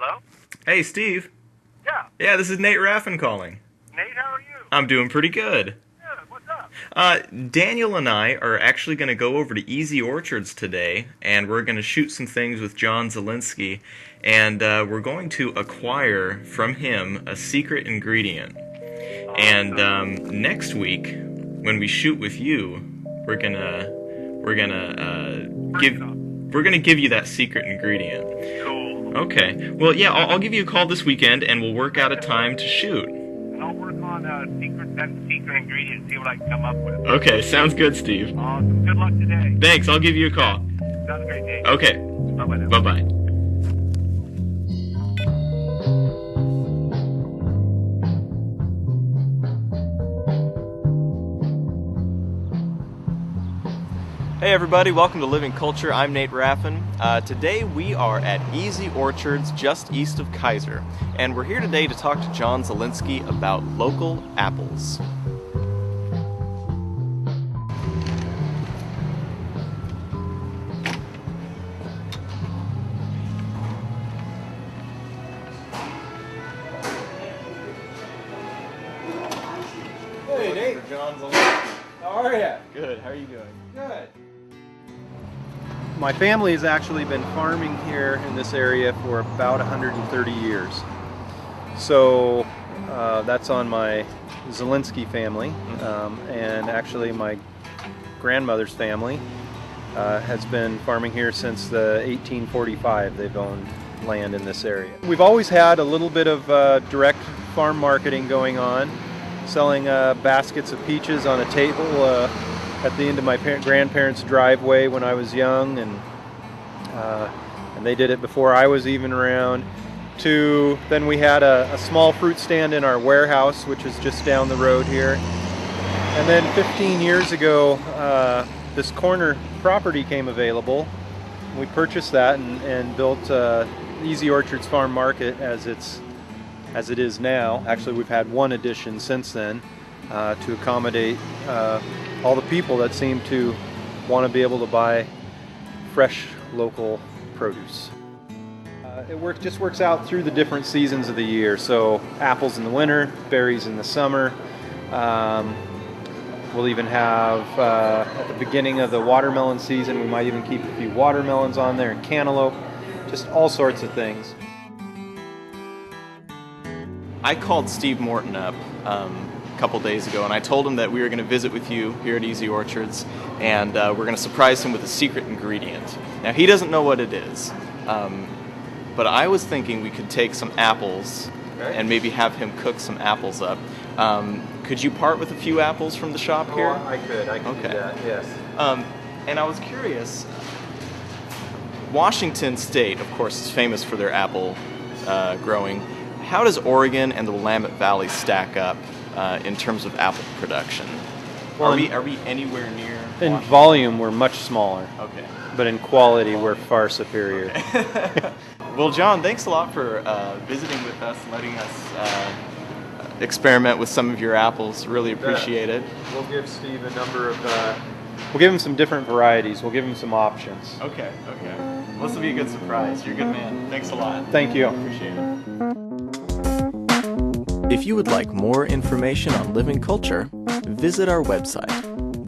Hello? Hey, Steve. Yeah. Yeah, this is Nate Raffin calling. Nate, how are you? I'm doing pretty good. Good. What's up? Daniel and I are actually going to go over to Easy Orchards today, and we're going to shoot some things with John Zielinski, and we're going to acquire from him a secret ingredient. And next week, when we shoot with you, we're gonna give you that secret ingredient. Cool. Okay. Well, yeah, I'll give you a call this weekend, and we'll work out a time to shoot. And I'll work on that secret ingredient and see what I can come up with. Okay, sounds good, Steve. Awesome. Good luck today. Thanks. I'll give you a call. Have a great day. Okay. Bye-bye now. Bye-bye. Hey everybody, welcome to Living Culture. I'm Nate Raffin. Today we are at Easy Orchards just east of Kaiser, and we're here today to talk to John Zielinski about local apples. Hey Nate. John Zielinski. How are you? Good, how are you doing? Good. My family has actually been farming here in this area for about 130 years. So that's on my Zielinski family, and actually my grandmother's family has been farming here since the 1845. They've owned land in this area. We've always had a little bit of direct farm marketing going on, selling baskets of peaches on a table at the end of my grandparents' driveway when I was young, and they did it before I was even around. Then we had a small fruit stand in our warehouse, which is just down the road here. And then 15 years ago, this corner property came available. We purchased that and built Easy Orchards Farm Market as it is now. Actually, we've had one addition since then to accommodate all the people that seem to want to be able to buy fresh local produce. It just works out through the different seasons of the year. So apples in the winter, berries in the summer. We'll even have, at the beginning of the watermelon season, we might even keep a few watermelons on there and cantaloupe, just all sorts of things. I called Steve Morton up a couple days ago, and I told him that we were going to visit with you here at Easy Orchards, and we're going to surprise him with a secret ingredient. Now, he doesn't know what it is, but I was thinking we could take some apples and maybe have him cook some apples up. Could you part with a few apples from the shop here? I could Okay. do that, yes. And I was curious, Washington State, of course, is famous for their apple growing. How does Oregon and the Willamette Valley stack up in terms of apple production? Well, are we anywhere near In Washington? volume, we're much smaller. Okay. But in quality, we're far superior. Okay. Well, John, thanks a lot for visiting with us, letting us experiment with some of your apples. Really appreciate it. We'll give Steve a number of, we'll give him some different varieties. We'll give him some options. Okay, okay. Well, this will be a good surprise. You're a good man. Thanks a lot. Thank you. Appreciate it. If you would like more information on living culture, visit our website,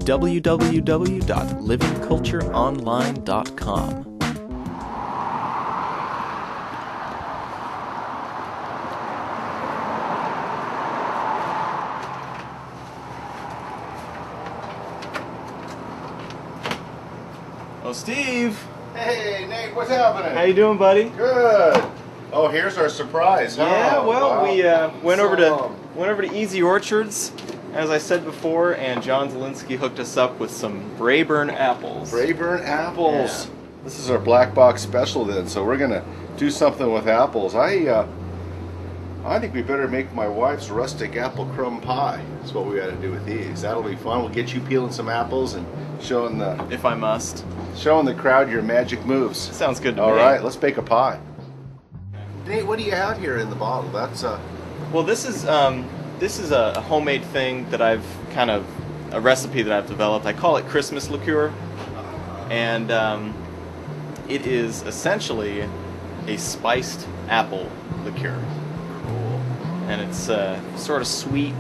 www.livingcultureonline.com. Oh, Steve! Hey, Nate, what's happening? How you doing, buddy? Good. Oh, here's our surprise. Huh? Yeah, well, Wow. we went over to Easy Orchards, as I said before, and John Zielinski hooked us up with some Braeburn apples. Braeburn apples. Yeah. This is our black box special then, so we're gonna do something with apples. I think we better make my wife's rustic apple crumb pie. That's what we got to do with these. That'll be fun. We'll get you peeling some apples and showing the If I must. crowd your magic moves. Sounds good to All me. right, let's bake a pie. Nate, what do you have here in the bottle? That's Well, this is a homemade thing that I've a recipe that I've developed. I call it Christmas liqueur, and it is essentially a spiced apple liqueur. Cool. And it's sort of sweet.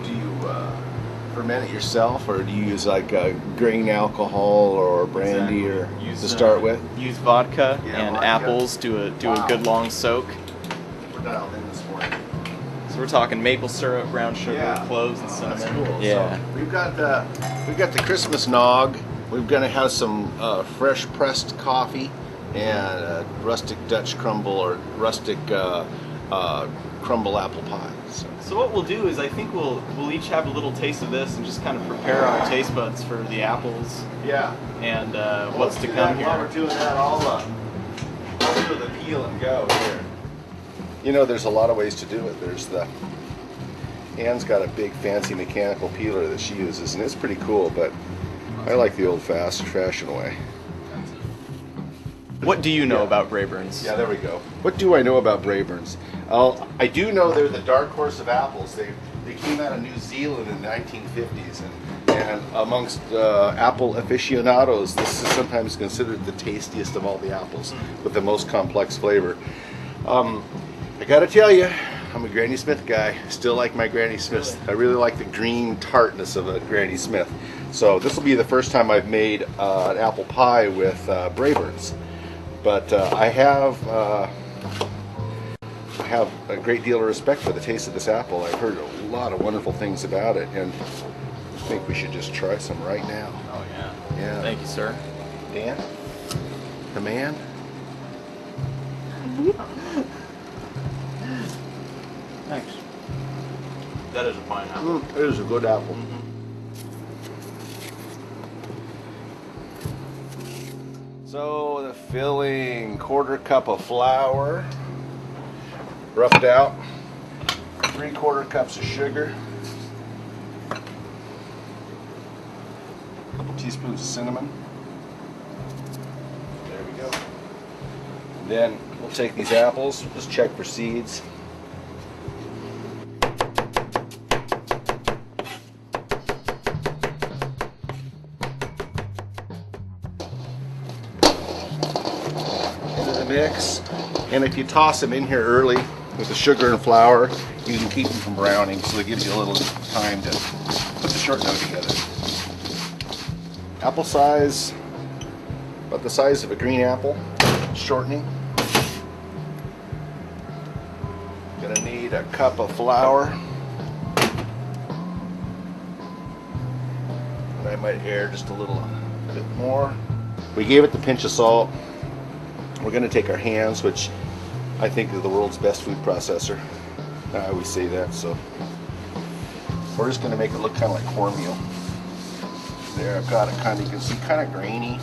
Do you ferment it yourself, or do you use like grain alcohol or brandy or to start with? Use vodka and vodka. Apples. Do a good long soak. We're dialed in this morning. So we're talking maple syrup, brown sugar, Yeah. cloves, and cinnamon. That's cool. Yeah. So we've got the Christmas nog. We're gonna have some fresh pressed coffee and rustic Dutch crumble or rustic crumble apple pie. So what we'll do is I think we'll each have a little taste of this and just kind of prepare our taste buds for the apples Yeah. and what's to come here. While we're doing that, I'll do the peel and go here. You know, there's a lot of ways to do it. There's Anne's got a big fancy mechanical peeler that she uses, and it's pretty cool, but I like the old-fashioned way. What do you know about Braeburns? Yeah, there we go. What do I know about Braeburns? I do know they're the dark horse of apples. They came out of New Zealand in the 1950s, and amongst apple aficionados, this is sometimes considered the tastiest of all the apples, with the most complex flavor. I gotta tell you, I'm a Granny Smith guy. Still like my Granny Smiths. I really like the green tartness of a Granny Smith. So this will be the first time I've made an apple pie with Braeburns. But I have a great deal of respect for the taste of this apple. I've heard a lot of wonderful things about it, and I think we should just try some right now. Oh yeah. Yeah. Thank you, sir. Dan? The man? Thanks. That is a fine apple. It is a good apple. So the filling, 1/4 cup of flour, roughed out, 3/4 cups of sugar, a couple teaspoons of cinnamon. There we go. Then we'll take these apples, just check for seeds. Mix, and if you toss them in here early with the sugar and flour, you can keep them from browning, so it gives you a little time to put the short dough together. Apple size, about the size of a green apple, shortening. Gonna need a cup of flour, and I might add just a little bit more. We gave it the pinch of salt. We're going to take our hands, which I think is the world's best food processor. I always say that, so we're just going to make it look kind of like cornmeal. There, I've got it kind of, you can see, kind of grainy.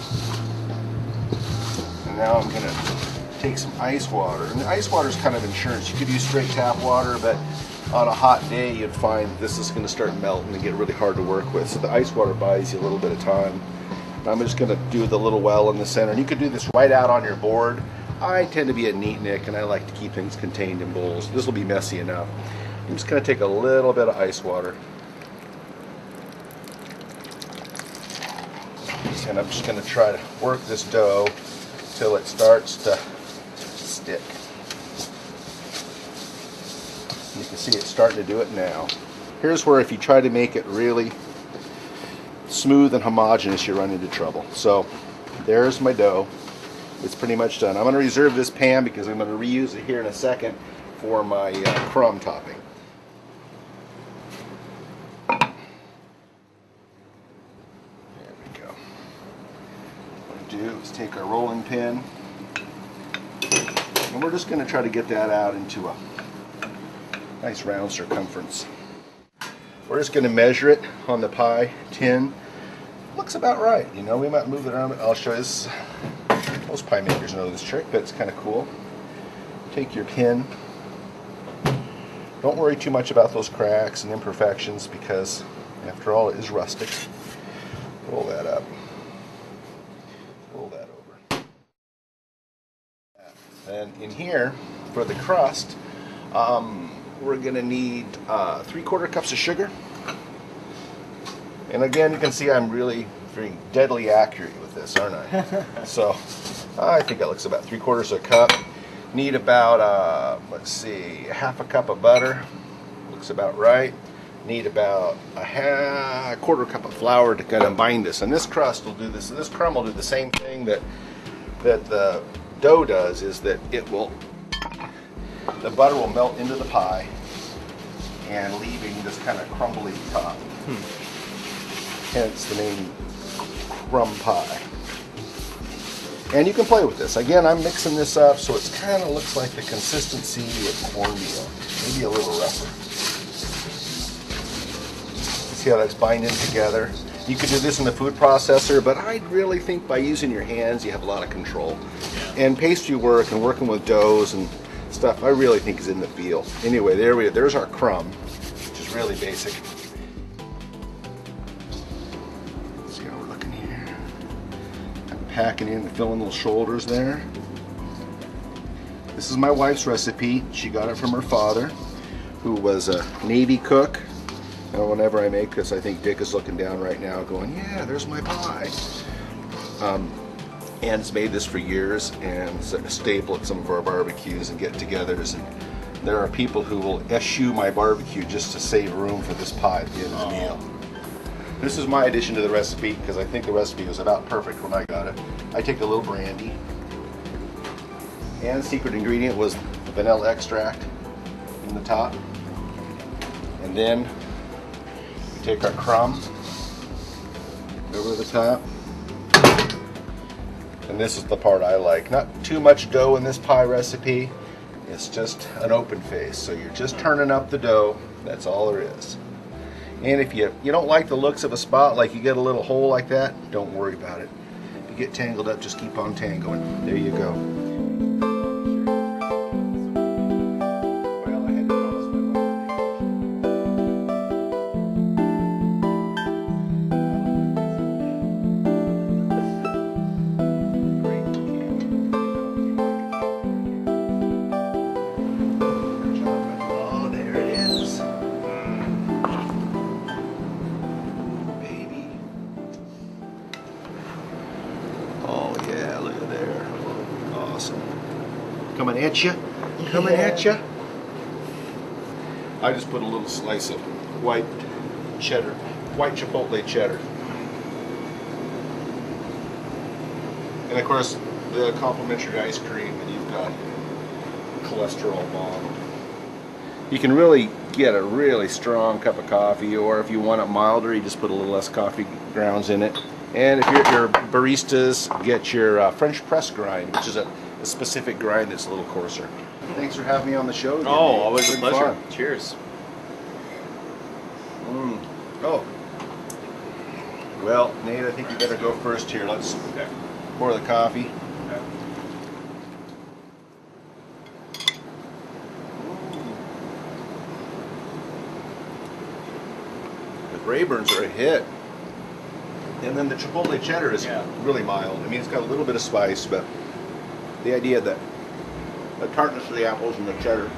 And now I'm going to take some ice water. And the ice water is kind of insurance. You could use straight tap water, but on a hot day you'd find this is going to start melting and get really hard to work with. So the ice water buys you a little bit of time. I'm just going to do the little well in the center. And you could do this right out on your board. I tend to be a neatnik, and I like to keep things contained in bowls. This will be messy enough. I'm just going to take a little bit of ice water. And I'm just going to try to work this dough till it starts to stick. You can see it's starting to do it now. Here's where if you try to make it really smooth and homogeneous, you run into trouble. So there's my dough. It's pretty much done. I'm going to reserve this pan because I'm going to reuse it here in a second for my crumb topping. There we go. What we do is take our rolling pin, and we're just going to try to get that out into a nice round circumference. We're just going to measure it on the pie tin. Looks about right, you know. We might move it around. I'll show you this. Most pie makers know this trick, but it's kind of cool. Take your pin. Don't worry too much about those cracks and imperfections because, after all, it is rustic. Roll that up. Roll that over. And in here, for the crust, we're going to need 3/4 cups of sugar. And again, you can see I'm really being deadly accurate with this, aren't I? So I think that looks about 3/4 cup. Need about, let's see, 1/2 cup of butter. Looks about right. Need about a 1/4 cup of flour to kind of bind this. And this crust will do this. This crumb will do the same thing that the dough does, is that the butter will melt into the pie and leaving this kind of crumbly top. Hence the name crumb pie. And you can play with this. Again, I'm mixing this up so it kind of looks like the consistency of cornmeal, maybe a little rougher. See how that's binding together? You could do this in the food processor, but I really think by using your hands you have a lot of control. And pastry work and working with doughs and stuff, I really think is in the feel. Anyway, there's our crumb, which is really basic. Let's see how we're looking here. I'm packing in and filling little shoulders there. This is my wife's recipe. She got it from her father, who was a Navy cook. And whenever I make this, I think Dick is looking down right now going, yeah, there's my pie. Ann's made this for years, and it's a staple at some of our barbecues and get-togethers. And there are people who will eschew my barbecue just to save room for this pie at the end of the meal. This is my addition to the recipe because I think the recipe was about perfect when I got it. I take a little brandy. And the secret ingredient was the vanilla extract in the top. And then we take our crumb over the top. And this is the part I like. Not too much dough in this pie recipe. It's just an open face. So you're just turning up the dough. That's all there is. And if you don't like the looks of a spot, like you get a little hole like that, don't worry about it. If you get tangled up, just keep on tangling. There you go. Coming at you, coming at you. I just put a little slice of white cheddar, white chipotle cheddar. And of course, the complimentary ice cream, and you've got cholesterol bomb. You can really get a really strong cup of coffee, or if you want it milder, you just put a little less coffee grounds in it. And if your baristas, get your French press grind, which is a specific grind that's a little coarser. Thanks for having me on the show. Oh, always a pleasure. Fun. Cheers. Oh. Well, Nate, I think you better go first here. Let's pour the coffee. The Braeburns are a hit. And then the chipotle cheddar is really mild. I mean, it's got a little bit of spice, but the idea that the tartness of the apples and the cheddar.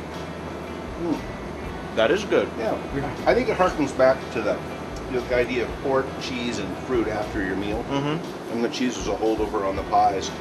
That is good. Yeah. I think it harkens back to the idea of pork, cheese, and fruit after your meal. And the cheese is a holdover on the pies.